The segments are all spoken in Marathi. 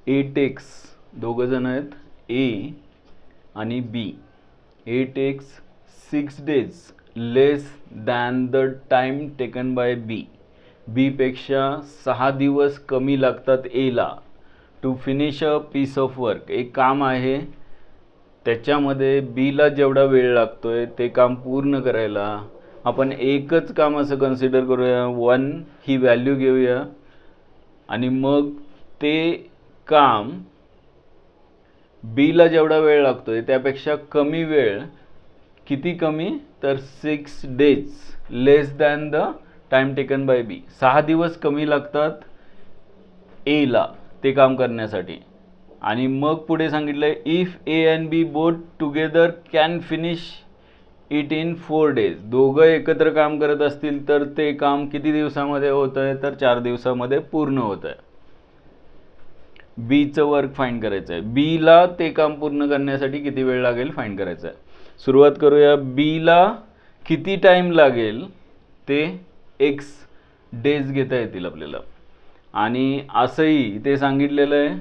8 takes, दोघं जण आहेत ए आणि B. 8 takes 6 days less than the time taken by B. B पेक्षा 6 दिवस कमी लागतात एला to finish a piece of work. एक काम आहे त्याच्यामध्ये बीला जेवढा वेळ लागतोय ते काम पूर्ण करायला आपण एकच काम असं कन्सिडर करूया, 1 ही व्हॅल्यू घेऊया आणि मग ते काम बीला जेवढा वेळ लागतोय त्यापेक्षा कमी वेळ, किती कमी तर 6 days less than the time taken by B. 6 दिवस कमी लागतात एला ते काम करण्यासाठी. आणि मग पुढे सांगितलंय if A and B both together can finish it in 4 days. दोघं एकत्र काम करत असतील तर ते काम किती दिवसामध्ये होत आहे तर 4 दिवसामध्ये पूर्ण होत आहे. बीचं वर्क फाइंड करायचं आहे. बीला ते काम पूर्ण करण्यासाठी किती वेळ लागेल फाइंड करायचं आहे. सुरुवात करूया. बीला किती टाइम लागेल ते x डेज घेता येतील आपल्याला. आणि असंही ते सांगितलेलं आहे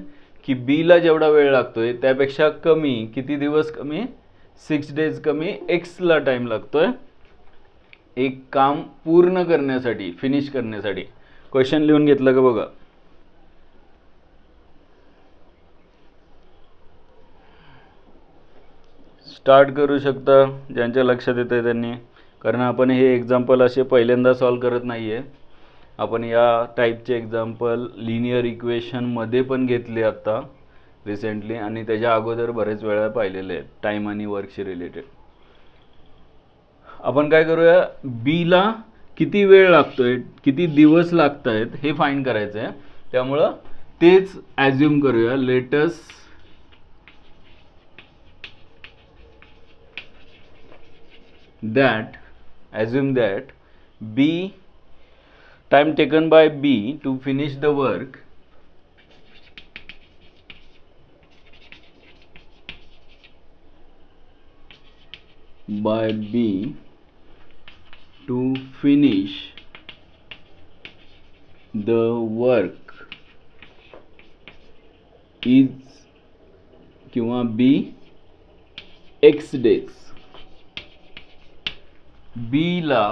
की बीला जेवढा वेळ लागतोय त्यापेक्षा कमी, किती दिवस कमी, 6 days कमी एक्सला टाइम लागतोय एक काम पूर्ण करण्यासाठी, फिनिश करण्यासाठी. क्वेश्चन लिहून घेतलं का बघा. स्टार्ट करू शकता ज्यांच्या लक्षात येतंय त्यांनी, कारण आपण हे एक्झाम्पल असे पहिल्यांदा सॉल्व करत नाही आहे. आपण या टाईपचे एक्झाम्पल लिनियर इक्वेशनमध्ये पण घेतले आत्ता रिसेंटली आणि त्याच्या अगोदर बरेच वेळा पाहिलेले आहेत टाईम आणि वर्कशी रिलेटेड. आपण काय करूया, बीला किती वेळ लागतोय, किती दिवस लागत आहेत हे फाइंड करायचं आहे. त्यामुळं तेच ॲज्युम करूया. Let's that assume that B time taken by B to finish the work by B to finish the work is किंवा B X days. बीला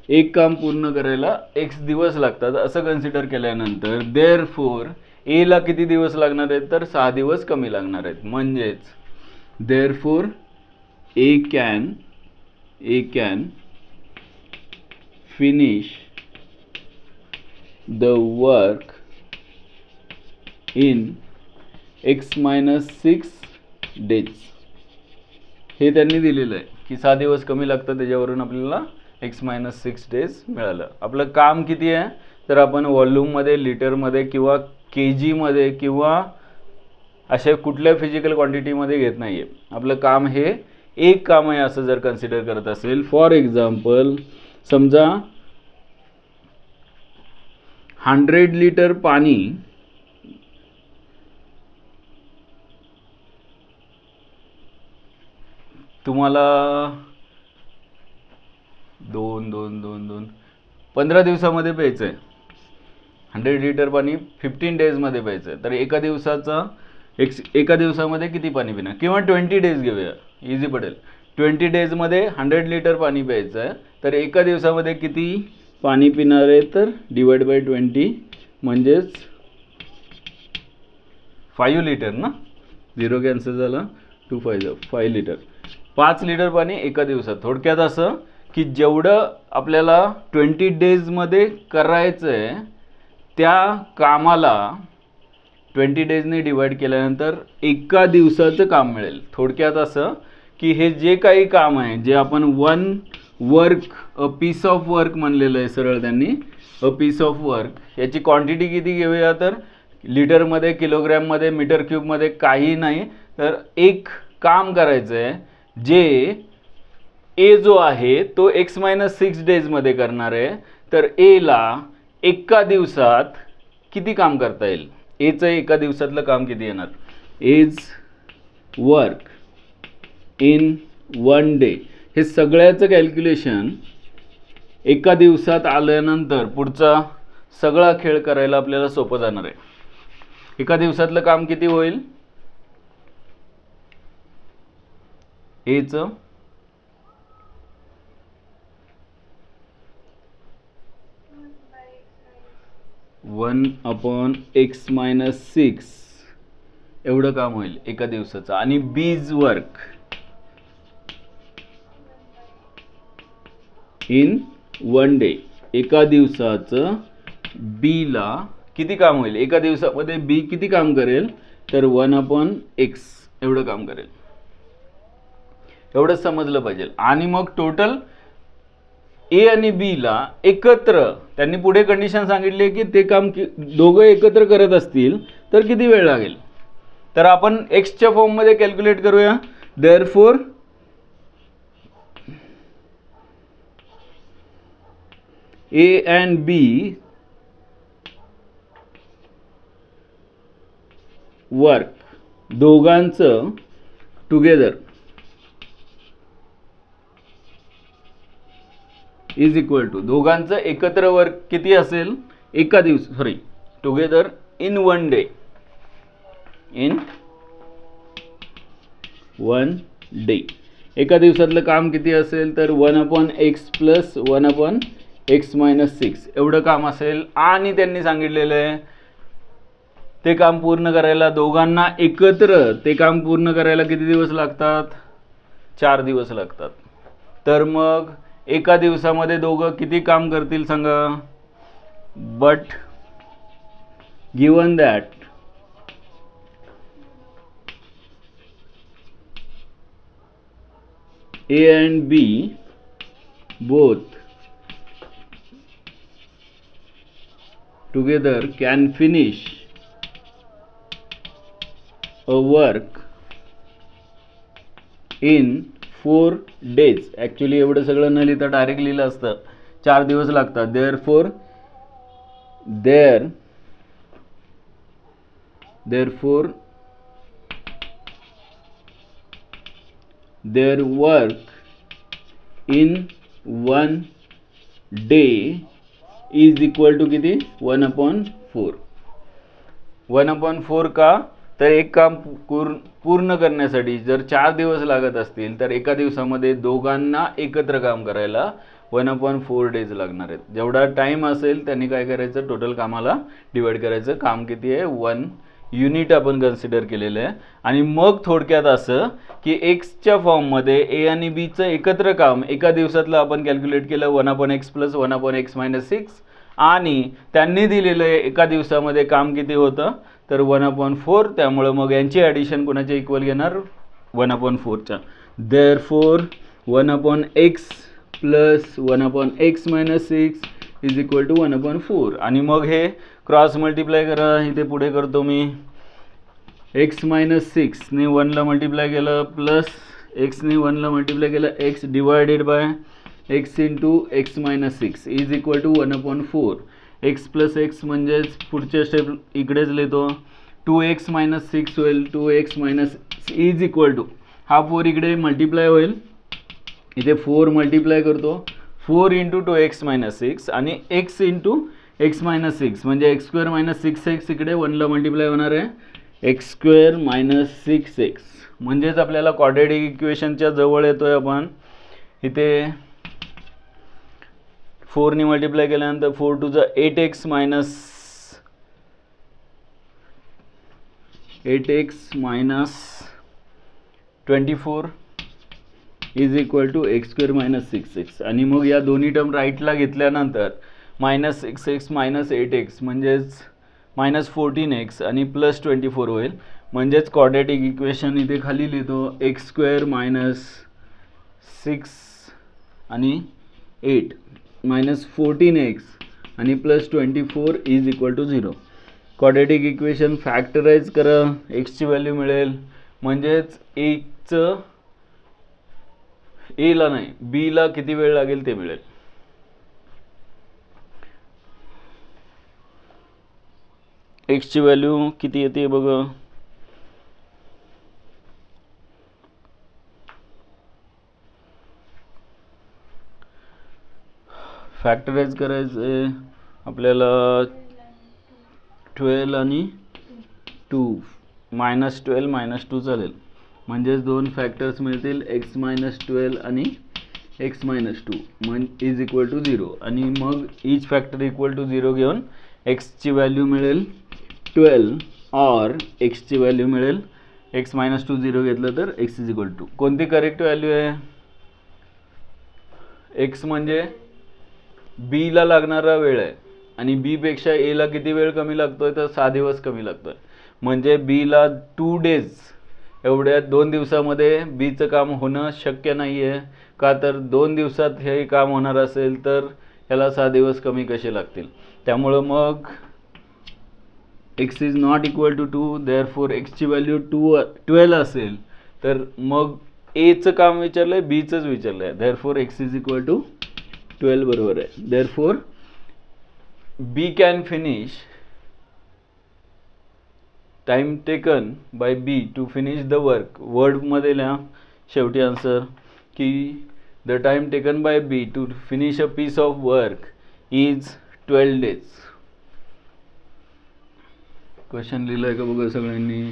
एक काम पूर्ण करायला x दिवस लागतात असं कन्सिडर केल्यानंतर देअरफॉर एला किती दिवस लागणार आहेत तर 6 दिवस कमी लागणार आहेत. म्हणजेच therefore A can finish the work in x-6 days. हे त्यांनी दिलेलं आहे की 6 दिवस कमी लागतात, त्याच्यावरून आपल्याला x-6 days मिळालं. आपलं काम किती आहे तर आपण व्हॉल्यूममध्ये, लिटरमध्ये किंवा kgमध्ये किंवा अशा कुठल्या फिजिकल क्वांटिटीमध्ये घेत नाही आहे. आपलं काम हे एक काम आहे असं जर कन्सिडर करत असेल. फॉर एक्झाम्पल समजा 100 लिटर पाणी तुम्हाला 15 दिवसामध्ये प्यायचं आहे. 100 लिटर पाणी 15 डेजमध्ये प्यायचं आहे. तर एका दिवसामध्ये किती पाणी पिणार, किंवा 20 डेज घेऊया, इझी पडेल. 20 डेजमध्ये 100 लिटर पाणी प्यायचं आहे. तर एका दिवसामध्ये किती पाणी पिणार आहे तर डिवाइड बाय 20 म्हणजेच 5 लिटर ना. 0 कॅन्सल झाला, 2 5 लिटर. 5 लिटर पाणी एका दिवसात. थोडक्यात असं की जेवढं आपल्याला 20 डेजमध्ये करायचं आहे त्या कामाला 20 डेजने डिवाइड केल्यानंतर एका दिवसाचं काम मिळेल. थोडक्यात असं की हे जे काही काम आहे, जे आपण one work, a piece of work म्हणलेलं आहे सरळ त्यांनी, अ पीस ऑफ वर्क, याची क्वांटिटी किती घेऊया तर लिटरमध्ये, किलोग्रॅममध्ये, मीटर क्यूबमध्ये काही नाही. तर एक काम करायचं आहे जे ए जो आहे तो x-6 डेजमध्ये करणार आहे. तर एला एका दिवसात किती काम करता येईल, एचं एका दिवसातलं काम किती येणार, एज वर्क इन 1 डे. हे सगळ्याचं कॅल्क्युलेशन एका दिवसात आल्यानंतर पुढचा सगळा खेळ करायला आपल्याला सोपं जाणार आहे. एका दिवसातलं काम किती होईल? एचं 1/x-6 एवढं काम होईल एका दिवसाचं. आणि बीज वर्क इन 1 डे, एका दिवसाचं बी ला किती काम होईल एका दिवसामध्ये? बी किती काम करेल? तर 1/x एवढं काम करेल. एवढंच समजलं पाहिजे. आणि मग टोटल ए आणि बी ला एकत्र त्यांनी पुढे कंडिशन सांगितली की ते काम दोघं एकत्र करत असतील तर किती वेळ लागेल? तर आपण एक्सच्या फॉर्ममध्ये कॅल्क्युलेट करूया. Therefore A and B work, दोघांचं टुगेदर इज इक्वल टू, दोघांचं एकत्र वर्क किती असेल एका दिवस, together in 1 day, in 1 day एका दिवसातलं काम किती असेल? तर 1/x प्लस 1/x-6 एवढं काम असेल. आणि त्यांनी सांगितलेलं आहे ते काम पूर्ण करायला, दोघांना एकत्र ते काम पूर्ण करायला किती दिवस लागतात? 4 दिवस लागतात. तर मग एका दिवसामध्ये दोघं किती काम करतील सांगा? But given that A and B both together can finish a work in 4 days. Actually एवढं सगळं न लिहिता डायरेक्ट लिहिलं असतं 4 दिवस लागतात. Therefore their work in 1 day is equal to किती? 1/4. 1/4 का? तर एक काम पूर्ण करण्यासाठी जर 4 दिवस लागत असतील तर एका दिवसामध्ये दोघांना एकत्र काम करायला 1/4 डेज लागणार आहेत. जेवढा टाइम असेल त्यांनी काय करायचं? टोटल कामाला डिवाइड करायचं. काम किती आहे? 1 युनिट आपण कन्सिडर केलेलं आहे. आणि मग थोडक्यात असं की एक्सच्या फॉर्ममध्ये ए आणि बीचं एकत्र काम एका दिवसातलं आपण कॅल्क्युलेट केलं 1/x प्लस 1/x-6. आणि त्यांनी दिलेलं आहे एका दिवसामध्ये काम किती होतं? तर 1/4. त्यामुळे मग यांची ॲडिशन कोणाच्या इक्वल घेणार? 1/4च्या. Therefore 1/x plus 1/x-6 is equal to 1/4. आणि मग हे क्रॉस मल्टिप्लाय करा. इथे पुढे करतो मी. x-6 ने 1 ला मल्टिप्लाय केलं प्लस x ने 1 ला मल्टिप्लाय केलं, x divided by x into x-6 is equal to 1/4. x plus x म्हणजेच पुढच्या स्टेप इकडेच लिहितो. 2x-6 होईल. 2x- इज इक्वल टू हा 4 इकडे मल्टिप्लाय होईल. इथे 4 मल्टिप्लाय करतो. 4 इंटू 2x-6 आणि x इंटू x-6 म्हणजे x²-6x इकडे 1 ला मल्टिप्लाय होणार आहे. x²-6x म्हणजेच आपल्याला क्वाड्रॅटिक इक्वेशनच्या जवळ येतोय आपण. इथे 4 ने मल्टिप्लाय केल्यानंतर 4 to the 8x minus 24 is equal to x²-6x. आणि मग या दोन्ही टर्म राईटला घेतल्यानंतर -6x - 8x म्हणजेच -14x आणि +24 होईल. म्हणजेच क्वाड्रॅटिक इक्वेशन इथे खाली लिहितो. x² - 6 आणि 8 -14x आणि +24 is equal to 0. Quadratic equation factorise करा. एक्सची व्हॅल्यू मिळेल. म्हणजेच ए ला नाही बी ला किती वेळ लागेल ते मिळेल. एक्सची व्हॅल्यू किती येते बघा. फॅक्टराइज करायचं आहे आपल्याला 12 आणि -12 चालेल, म्हणजेच दोन फॅक्टर्स मिळतील x-12 आणि x-2 इज इक्वल टू 0, आणि मग ईच फॅक्टर इक्वल टू 0 घेऊन एक्सची व्हॅल्यू मिळेल 12 और एक्सची व्हॅल्यू मिळेल x-2 0 घेतलं तर x इज इक्वल टू, कोणती करेक्ट व्हॅल्यू आहे? x म्हणजे b ला लागणारा वेळ आहे आणि b पेक्षा a ला किती वेळ कमी लागतोय? तर 6 दिवस कमी लागतोय, म्हणजे b ला 2 डेज, एवढ्या 2 दिवसामध्ये b चं काम होणं शक्य नाही आहे. का तर 2 दिवसात हे काम होणार असेल तर ह्याला 6 दिवस कमी कसे लागतील? त्यामुळं मग x is not equal to 2, therefore x ची व्हॅल्यू 12 असेल तर मग a चं काम विचारलंय, b चंच विचारलंय, therefore x is equal to 12 बरोबर आहे. Therefore b can finish time taken by b to finish the work, वर्डमध्ये लिहा शेवटी आन्सर की the time taken by b to finish a piece of work is 12 days. Question लिहिलंय का बघा सगळ्यांनी?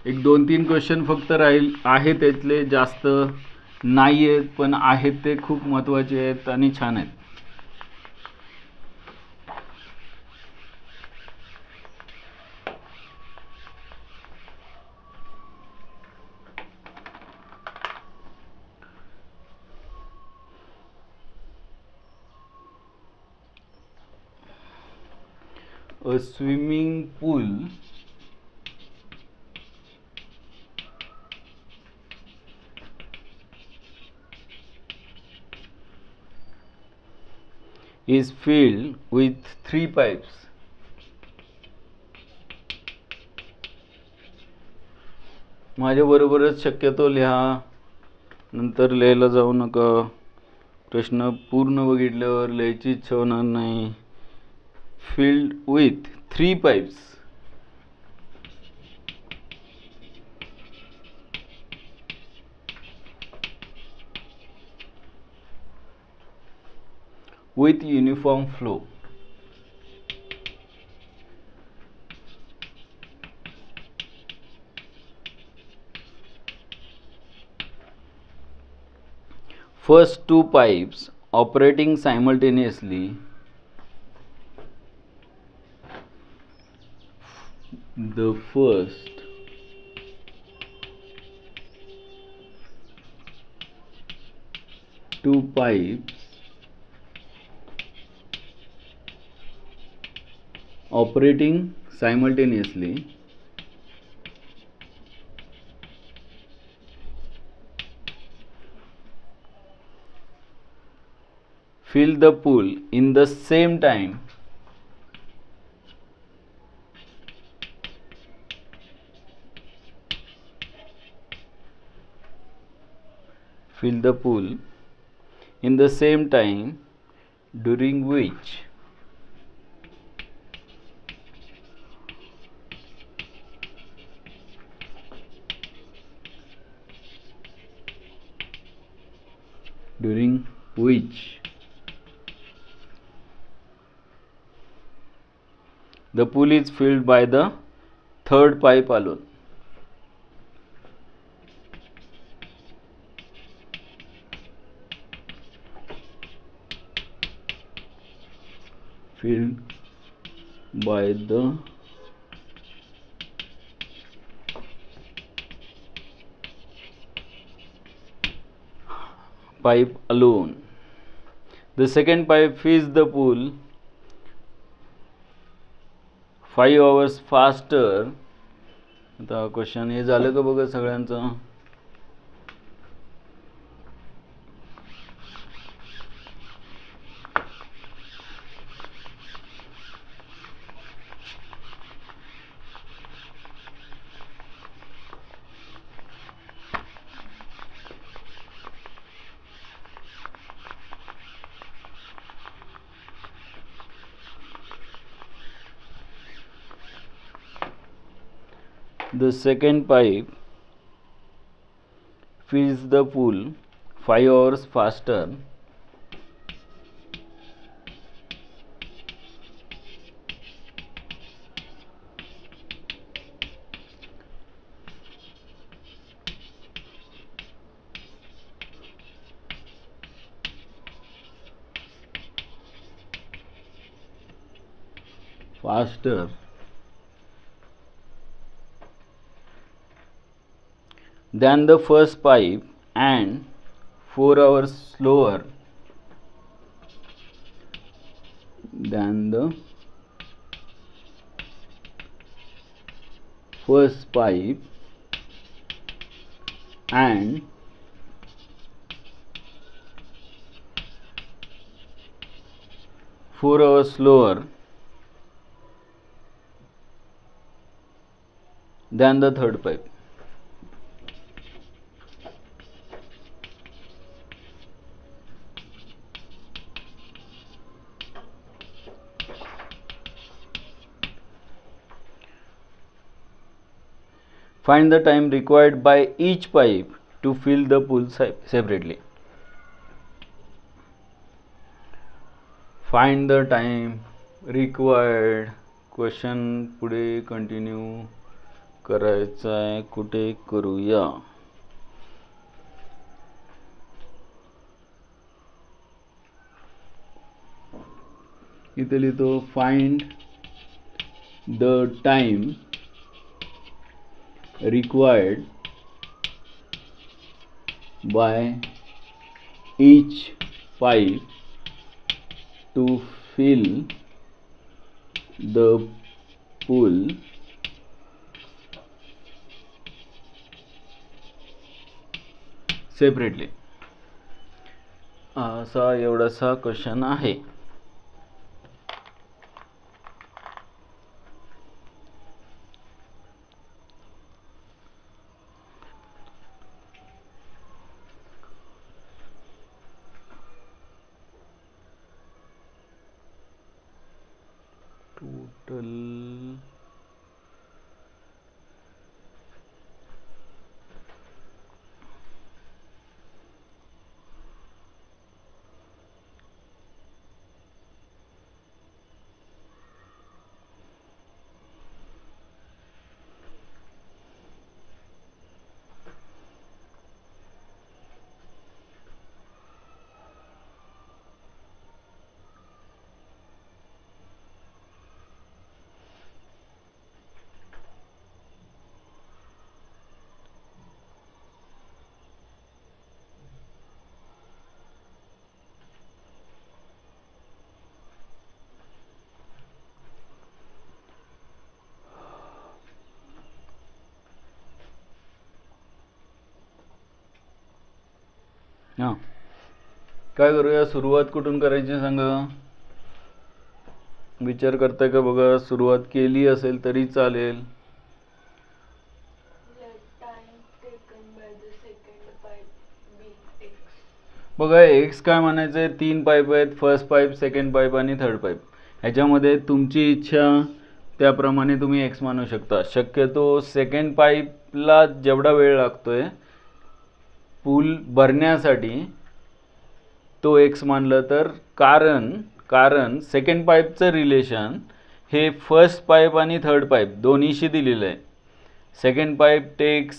एक 2-3 क्वेश्चन फक्त राहील आहे, त्यातले जास्त नाही आहेत पण आहेत ते खूप महत्त्वाचे आहेत आणि छान आहेत. A swimming pool is filled with 3 pipes. माझ्याबरोबरच शक्यतो लिहा, नंतर लिहायला जाऊ नका. प्रश्न पूर्ण बघितल्यावर लिहायची इच्छा होणार नाही. filled with 3 pipes. with uniform flow. First 2 pipes operating simultaneously. The first two pipes operating simultaneously fill the pool in the same time during which the pool is filled by the third pipe alone. Filled by the pipe alone. The second pipe fills the pool 5 hours faster. आता क्वेश्चन हे झालं का बघा सगळ्यांचं? The second pipe fills the pool 5 hours faster faster than the first pipe and 4 hours slower than the first pipe and 4 hours slower than the third pipe. Find the time required by each pipe to fill the pool separately. Find the time required. Question पुढे कंटिन्यू करायचा आहे, कुठे करूया. इथे लिहितो find the time required by each pipe to fill the pool separately. असा एवढासा क्वेश्चन आहे. टोटल हां काय करूया, सुरुवात कुठून करायची सांगा. विचार करताय का बघा. सुरुवात केली असेल तरी चालेल. बघा एक्स काय म्हणायचं आहे, 3 पाईप आहेत, फर्स्ट पाईप, सेकंड पाईप आणि थर्ड पाईप. ह्याच्यामध्ये तुमची इच्छा त्याप्रमाणे तुम्ही एक्स मानू शकता. शक्यतो सेकंड पाईपला जेवढा वेळ लागतोय पूल भरण्यासाठी तो एक्स मानलं तर, कारण सेकंड पाईपचं रिलेशन हे फर्स्ट पाईप आणि थर्ड पाईप दोन्हीशी दिलेलं आहे. Second pipe takes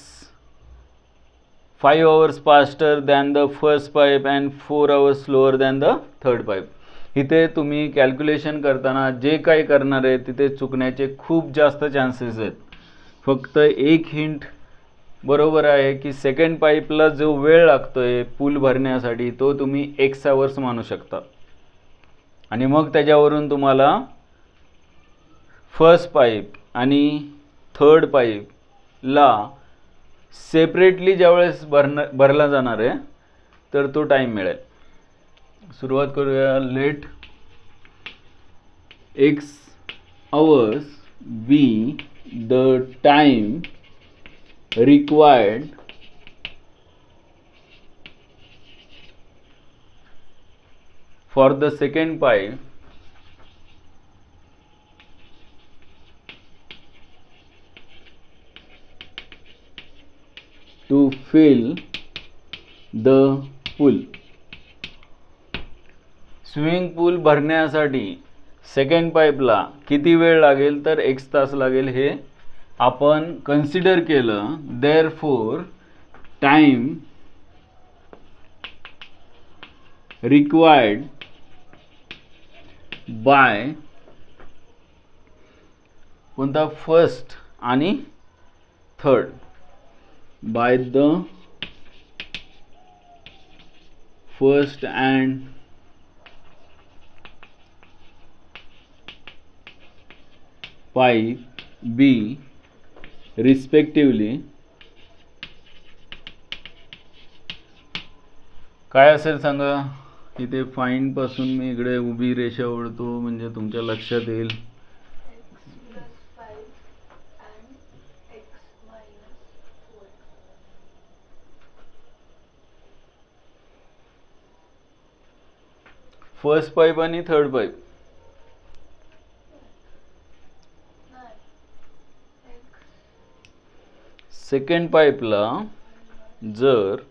5 hours faster than the first pipe and 4 hours slower than the third pipe. इथे तुम्ही कॅल्क्युलेशन करताना जे काही करणार आहे तिथे चुकण्याचे खूप जास्त चान्सेस आहेत. फक्त एक हिंट बरोबर आहे की सेकंड पाईपला जो वेळ लागतोय पूल भरण्यासाठी तो तुम्ही एक्स आवर्स मानू शकता. आणि मग त्याच्यावरून तुम्हाला फर्स्ट पाईप आणि थर्ड पाईपला सेपरेटली ज्यावेळेस भरला जाणार आहे तर तो टाईम मिळेल. सुरुवात करूया. Let x hours be the time required for the second pipe to fill the pool. Swimming pool भरण्यासाठी सेकंड पाईपला किती वेळ लागेल तर x तास लागेल हे आपण कन्सिडर केलं. देअरफॉर टाइम रिक्वायर्ड बाय कोणता फर्स्ट आणि third by the first and pipe B respectively काय असेल सांगा. इथे फाईंड पासून मी इकडे उभी रेषा ओढतो म्हणजे तुमच्या लक्षात येईल. फर्स्ट पाईप आणि थर्ड पाईप. सेकंड पाईपला जर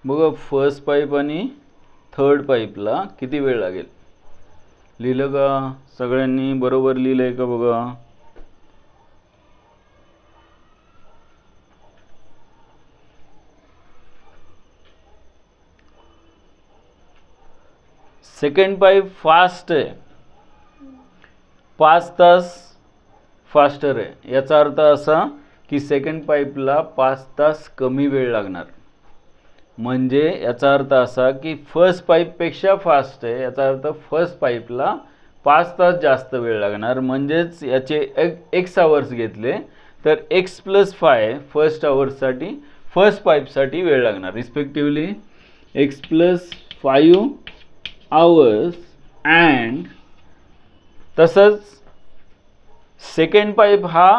बघा फर्स्ट पाईप आणि थर्ड पाईपला किती वेळ लागेल. लिहिलं का सगळ्यांनी बरोबर लिहिलंय का बघा. सेकंड पाईप फास्ट आहे 5 तास फास्टर आहे. याचा अर्थ असा की सेकंड पाईपला 5 तास कमी वेळ लागणार. म्हणजे याचा अर्थ असा की फर्स्ट पाईपपेक्षा फास्ट आहे. याचा अर्थ फर्स्ट पाईपला 5 तास जास्त वेळ लागणार. म्हणजेच याचे एक्स आवर्स घेतले तर एक्स प्लस 5 फर्स्ट आवर्ससाठी फर्स्ट पाईपसाठी वेळ लागणार. Respectively x plus 5 hours and तसंच सेकंड पाईप हा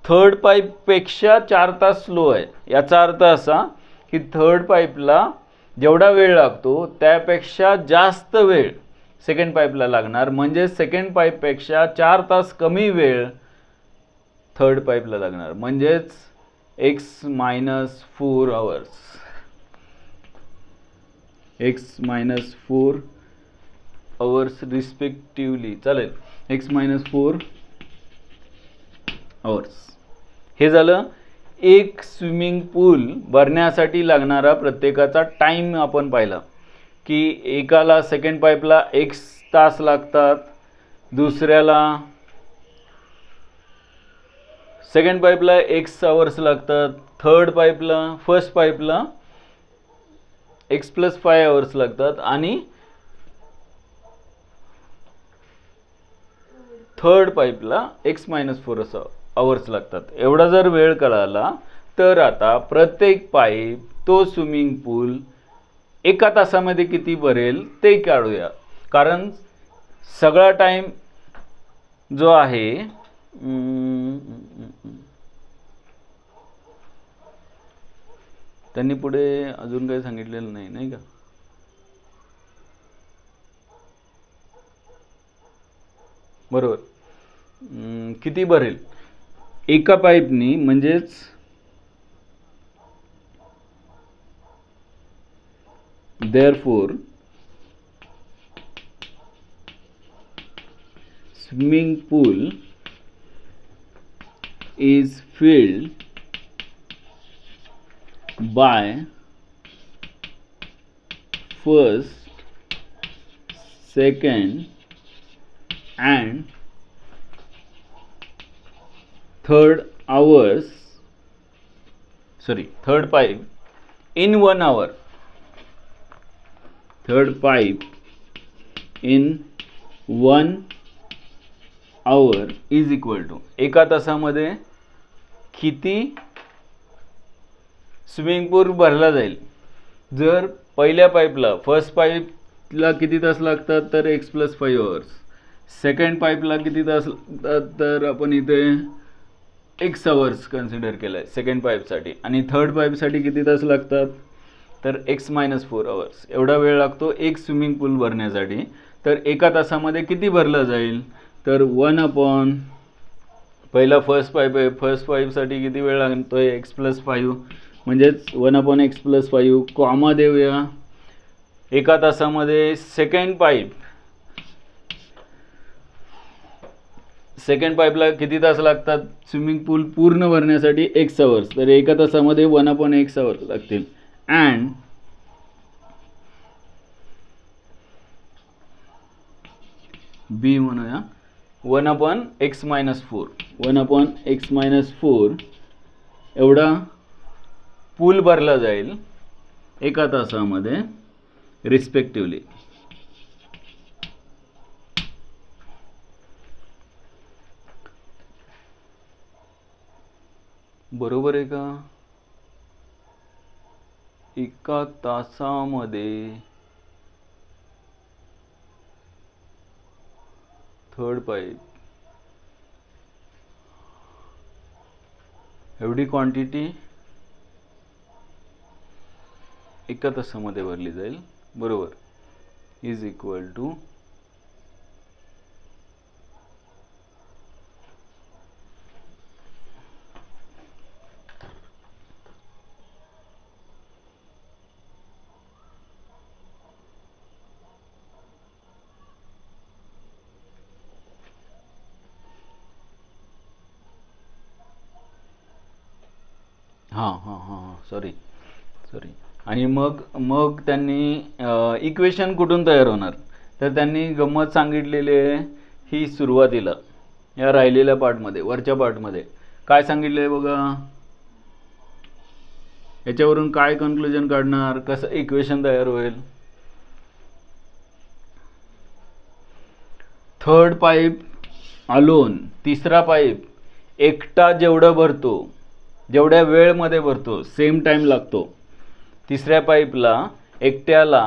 थर्ड पाईपपेक्षा 4 तास स्लो आहे. याचा अर्थ असा की थर्ड पाईपला जेवढा वेळ लागतो त्यापेक्षा जास्त वेळ सेकंड पाईपला लागणार. म्हणजे सेकंड पाईपपेक्षा 4 तास कमी वेळ थर्ड पाईपला लागणार. म्हणजेच x minus 4 hours. X minus 4 hours respectively चालेल. X minus 4 hours. हे झालं एक स्विमिंग पूल भरण्यासाठी लागणारा प्रत्येकाचा टाइम. आपण पाहिला की एकाला सेकंड पाईपला एक्स तास लागतात, दुसऱ्याला सेकंड पाईपला एक्स आवर्स लागतात, थर्ड पाईपला फर्स्ट पाईपला एक्स प्लस 5 आवर्स लागतात आणि थर्ड पाईपला एक्स मायनस 4 आवर्स लागतात. एवढा जर वेळ कळाला तर आता प्रत्येक पाईप तो स्विमिंग पूल एका तासामध्ये किती भरेल ते काढूया. कारण सगळा टाइम जो आहे त्यांनी पुढे अजून काही सांगितलेलं नाही, नाही का. बरोबर. किती भरेल एका पाईपनी. म्हणजेच therefore swimming pool is filled by first, second and third pipe in 1 hour. Third pipe in 1 hour is equal to एका तासामध्ये किती स्विमिंग पूल भरला जाईल. जर पहिल्या पाईपला फर्स्ट पाईपला किती तास लागतात तर एक्स प्लस 5 आवर्स. सेकंड पाईपला किती तास लागतात तर आपण इथे एक्स आवर्स कन्सिडर केलाय सेकंड पाईपसाठी. आणि थर्ड पाईपसाठी किती तास लागतात तर एक्स मायनस 4 आवर्स. एवढा वेळ लागतो एक स्विमिंग पूल भरण्यासाठी. तर एका तासामध्ये किती भरला जाईल तर 1 पहिला फर्स्ट पाईप आहे. फर्स्ट पाईपसाठी किती वेळ लागतोय एक्स प्लस 5 म्हणजेच 1 एक्स प्लस 5 कॉमा देऊया. एका तासामध्ये सेकंड पाईपला किती तास लागतात स्विमिंग पूल पूर्ण भरण्यासाठी? x hours. तर एका तासामध्ये 1/x आवर्स लागतील. अँड बी म्हणूया 1/x - 4. 1/x - 4 एवढा पूल भरला जाईल एका तासामध्ये रिस्पेक्टिवली. बरोबर आहे का? एका तासामध्ये थर्ड पाईप एवढी क्वांटिटी एका तासामध्ये भरली जाईल. बरोबर. Is equal to sorry. आणि मग त्यांनी इक्वेशन कुठून तयार होणार? तर त्यांनी गंमत सांगितलेली आहे ही सुरुवातीला या राहिलेल्या पार्टमध्ये, वरच्या पार्टमध्ये काय सांगितले बघा. याच्यावरून काय कन्क्लुजन काढणार, कसं इक्वेशन तयार होईल? थर्ड पाईप अलोन, तिसरा पाईप एकटा जेवढं भरतो, जेवढ्या वेळमध्ये भरतो, सेम टाइम लागतो. तिसऱ्या पाईपला एकट्याला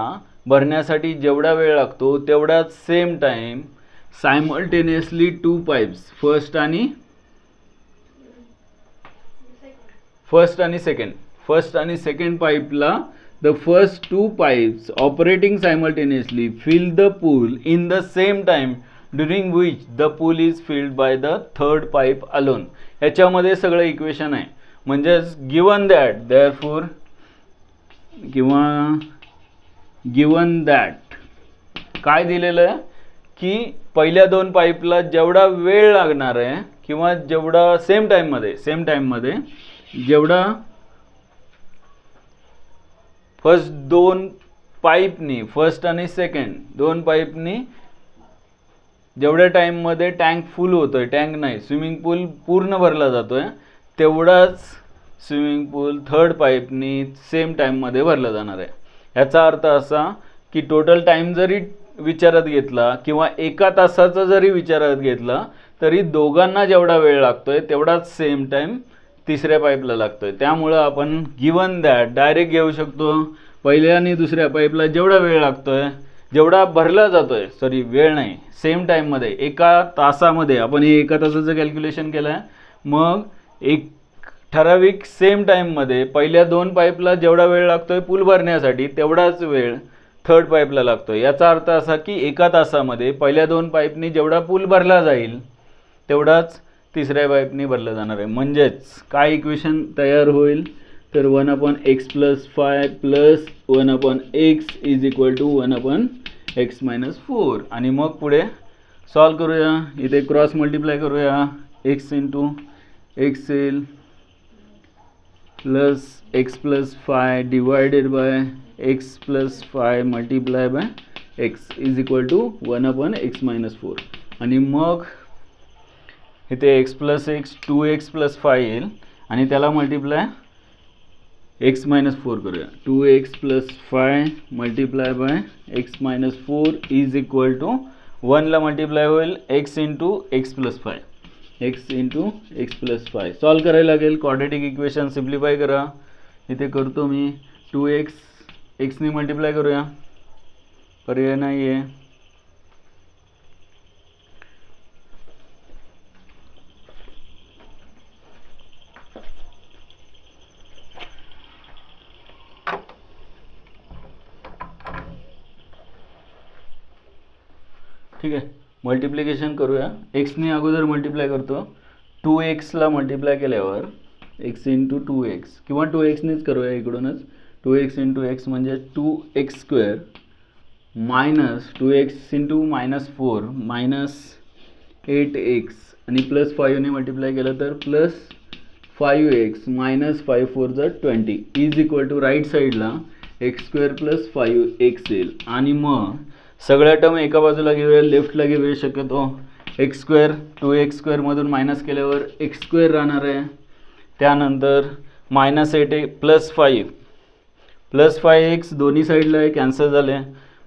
भरण्यासाठी जेवढा वेळ लागतो तेवढाच same time simultaneously 2 pipes first आणि सेकंड पाईपला the first 2 pipes operating simultaneously fill the pool in the same time during which the pool is filled by the third pipe alone. याच्यामध्ये सगळं इक्वेशन आहे. म्हणजेच गिवन दॅट काय दिलेलं आहे की पहिल्या 2 पाईपला जेवढा वेळ लागणार आहे किंवा जेवढा सेम टाइम मध्ये जेवढा फर्स्ट आणि सेकंड 2 पाईपनी जेवढ्या टाइम मध्ये टँक फुल होतोय, टँक नाही स्विमिंग पूल पूर्ण भरला जातोय, तेवढाच स्विमिंग पूल थर्ड पाईपनी सेम टाइम मध्ये भरला जाणार आहे. याचा अर्थ असा की टोटल टाइम जरी विचारात घेतला किंवा एका तासाचा जरी विचारात घेतला तरी दोघांना जेवढा वेळ लागतोय तेवढाच सेम टाइम तिसऱ्या पाईपला लागतोय. त्यामुळं आपण गिवन दॅट डायरेक्ट घेऊ शकतो. पहिल्या आणि दुसऱ्या पाईपला जेवढा वेळ लागतोय, जेवढा भरला जातोय, वेळ नाही, सेम टाइम मध्ये एका तासामध्ये आपण हे एका तासाचं कॅल्क्युलेशन केलंय. मग एक ठराविक सेम टाइम मध्ये पहिल्या 2 पाईपला जेवढा वेळ लागतोय पूल भरण्यासाठी तेवढाच वेळ थर्ड पाईपला लागतोय. याचा अर्थ असा की एका तासामध्ये पहिल्या 2 पाईपनी जेवढा पूल भरला जाईल तेवढाच तिसऱ्या पाईपनी भरला जाणार आहे. म्हणजेच काय इक्वेशन तयार होईल तर 1/x + 5 + 1/x is equal to 1/x - 4. आणि मग पुढे सॉल्व करूया. इथे क्रॉस मल्टिप्लाय करूया. x × x येईल plus x + 5 divided by x + 5 multiply by x is equal to 1/x - 4. आणि मग इथे x + x 2x + 5 येईल आणि त्याला मल्टिप्लाय x - 4 करूया. 2x + 5 multiply by x - 4 is equal to 1 ला मल्टिप्लाय होईल x × x + 5. x × x + 5 solve करायला लागेल. क्वाड्रेटिक इक्वेशन सिम्प्लिफाय करा. इथे करतो मी. 2x x ने मल्टिप्लाय करूया, पर्याय नाही आहे. ठीक आहे, मल्टिप्लिकेशन करूया. x ने अगोदर मल्टिप्लाय करतो. 2x ला मल्टिप्लाय केल्यावर x × 2x किंवा 2x नेच करूया इकडूनच. 2x × x म्हणजे 2x² minus 2x into -4 -8x आणि +5 ने मल्टिप्लाय केलं तर +5x -5 4 = 20 is equal to right साईडला x² + 5x येईल. आणि मग सगळ्या टर्म एका बाजूला घेऊया, लेफ्टला घेऊया शक्यतो. x² 2x² मधून मायनस केल्यावर x² राहणार आहे. त्यानंतर -8 + 5x दोन्ही साईडला कॅन्सल झाले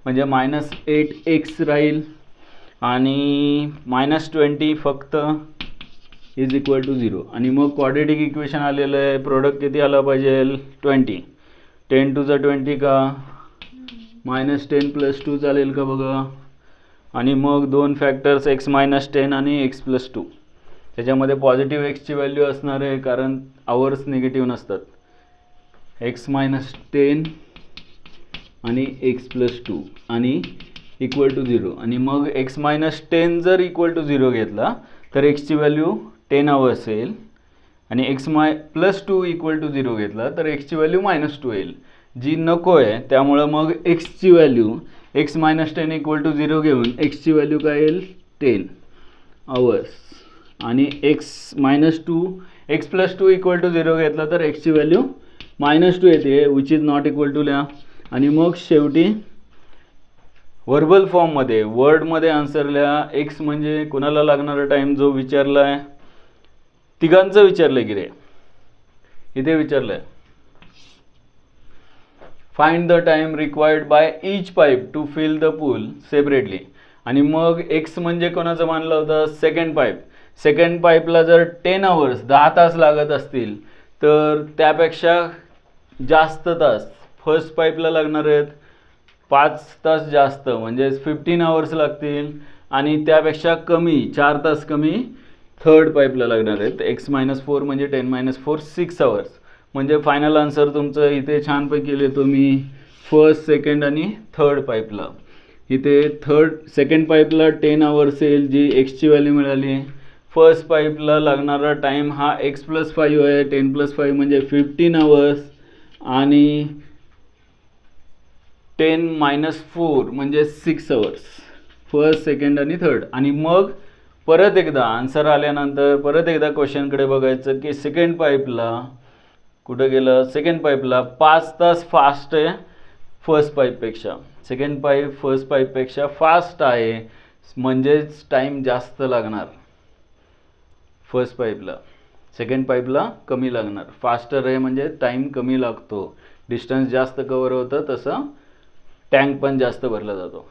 म्हणजे -8x राहील आणि -20 फक्त इज इक्वल टू 0. आणि मग क्वाड्रेटिक इक्वेशन आलेलं आहे. प्रोडक्ट किती आला पाहिजे 20. 10 to the 20 का -10 + 2 चालेल का बघा. आणि मग दोन फॅक्टर्स x - 10 आणि x + 2. त्याच्यामध्ये पॉझिटिव्ह एक्सची व्हॅल्यू असणार आहे कारण आवर्स निगेटिव्ह नसतात. x - 10 आणि x + 2 आणि इक्वल टू 0. आणि मग x - 10 जर इक्वल टू 0 घेतला तर x ची व्हॅल्यू 10 आवर्स येईल आणि x + 2 इक्वल टू 0 घेतला तर x ची व्हॅल्यू -2 येईल, जी नको आहे. त्यामुळं मग x ची व्हॅल्यू x - 10 इक्वल टू 0 घेऊन x ची व्हॅल्यू काय येईल 10 आवर्स आणि x + 2 इक्वल टू 0 घेतला तर x ची व्हॅल्यू -2 येते which is not equal to लिहा. आणि मग शेवटी वर्बल फॉर्ममध्ये वर्डमध्ये आन्सर लिहा. x म्हणजे कोणाला लागणारा टाईम जो विचारला आहे तिघांचं विचारलं की रे, इथे विचारलं आहे. Find the time required by each pipe to fill the pool separately. आणि मग x म्हणजे कोणाचं मानलं होतं सेकंड पाईप. सेकंड पाईपला जर 10 आवर्स 10 तास लागत असतील तर त्यापेक्षा जास्त तास फर्स्ट पाईपला लागणार आहेत. 5 तास जास्त म्हणजे 15 आवर्स लागतील आणि त्यापेक्षा कमी 4 तास कमी थर्ड पाईपला लागणार आहेत. x - 4 म्हणजे 10 - 4 6 आवर्स. म्हणजे फायनल आन्सर तुमचं इथे छानपैकी लिहितो मी फर्स्ट सेकंड आणि थर्ड पाईपला. इथे सेकंड पाईपला 10 आवर्स येईल जी एक्सची व्हॅल्यू मिळाली. फर्स्ट पाईपला लागणारा टाईम हा x + 5 आहे. 10 + 5 म्हणजे 15 आवर्स आणि 10 - 4 म्हणजे 6 आवर्स फर्स्ट सेकंड आणि थर्ड. आणि मग परत एकदा आन्सर आल्यानंतर परत एकदा क्वेश्चनकडे बघायचं की सेकंड पाईपला कुठं गेलं. सेकंड पाईपला 5 तास फास्ट आहे फर्स्ट पाईपपेक्षा. सेकंड पाईप फर्स्ट पाईपपेक्षा फास्ट आहे म्हणजेच टाईम जास्त लागणार फर्स्ट पाईपला. सेकंड पाईपला कमी लागणार. फास्टर आहे म्हणजे टाईम कमी लागतो, डिस्टन्स जास्त कव्हर होतं, तसं टँक पण जास्त भरला जातो.